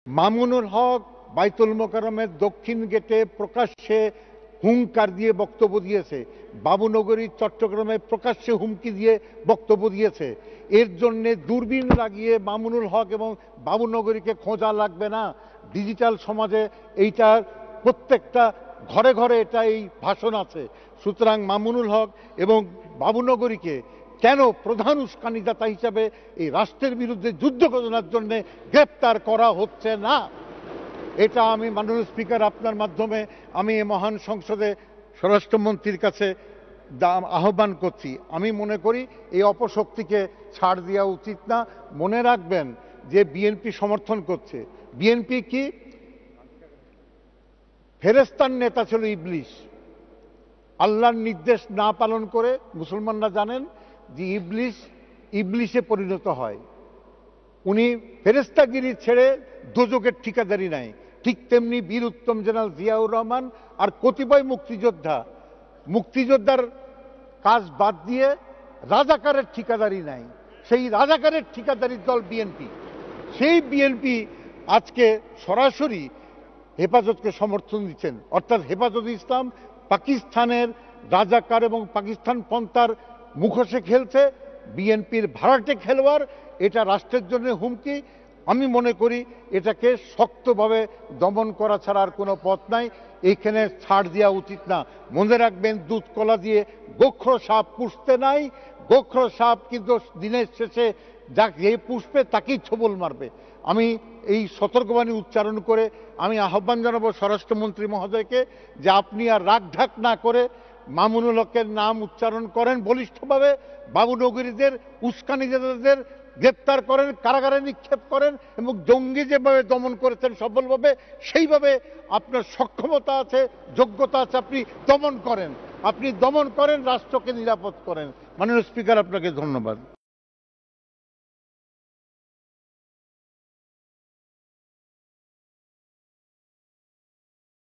মামুনুল হক বাইতুল মোকাররমের দক্ষিণ গেটে প্রকাশ্যে হুঙ্কার দিয়ে বক্তব্য দিয়েছে, বাবুনগরী চট্টগ্রামে প্রকাশ্যে হুমকি দিয়ে বক্তব্য দিয়েছে। এর জন্য দূরবীন লাগিয়ে মামুনুল হক এবং বাবুনগরীকে খোঁজা লাগবে না। ডিজিটাল সমাজে এইটার প্রত্যেকটা ঘরে ঘরে এটা এই ভাষণ আছে। সুতরাং মামুনুল হক এবং বাবুনগরীকে কেন প্রধান উস্কানিদাতা হিসাবে এই রাষ্ট্রের বিরুদ্ধে যুদ্ধ ঘোষণার জন্য গ্রেপ্তার করা হচ্ছে না, এটা আমি মাননীয় স্পিকার আপনার মাধ্যমে আমি মহান সংসদে স্বরাষ্ট্রমন্ত্রীর কাছে আহ্বান করছি। আমি মনে করি এই অপশক্তিকে ছাড় দেওয়া উচিত না। মনে রাখবেন যে বিএনপি সমর্থন করছে। বিএনপি কি? ফেরেশতার নেতা ছিল ইবলিস। আল্লাহর নির্দেশ না পালন করে মুসলমানরা জানেন যে ইবলিসে পরিণত হয়। উনি ফেরেশতাগিরি ছেড়ে দোজখের ঠিকাদারি নেয়। ঠিক তেমনি বীর উত্তম জেনারেল জিয়াউর রহমান আর কতিপয় মুক্তিযোদ্ধার কাজ বাদ দিয়ে রাজাকারের ঠিকাদারি নেয়। সেই রাজাকারের ঠিকাদারির দল বিএনপি। সেই বিএনপি আজকে সরাসরি হেফাজতকে সমর্থন দিচ্ছেন, অর্থাৎ হেফাজত ইসলাম পাকিস্তানের রাজাকার এবং পাকিস্তান পন্থার মুখোশে খেলছে। বিএনপির ভাড়াটে খেলোয়াড়, এটা রাষ্ট্রের জন্য হুমকি। আমি মনে করি এটাকে শক্তভাবে দমন করা ছাড়া আর কোনো পথ নাই। এইখানে ছাড় দেওয়া উচিত না। মনে রাখবেন, দুধ কলা দিয়ে গোখরো সাপ পুষতে নাই। গোখরো সাপ কিন্তু দিনের শেষে যে পুষবে তাকেই ছোবল মারবে। আমি এই সতর্কবাণী উচ্চারণ করে আমি আহ্বান জানাবো স্বরাষ্ট্রমন্ত্রী মহোদয়কে যে আপনি আর রাগঢাক না করে মামুনুল হকের নাম উচ্চারণ করেন বলিষ্ঠভাবে, বাবুনগরীদের উস্কানিদাতাদের গ্রেপ্তার করেন, কারাগারে নিক্ষেপ করেন এবং জঙ্গি যেভাবে দমন করেছেন সফলভাবে, সেইভাবে আপনার সক্ষমতা আছে, যোগ্যতা আছে, আপনি দমন করেন, রাষ্ট্রকে নিরাপদ করেন। মাননীয় স্পিকার, আপনাকে ধন্যবাদ।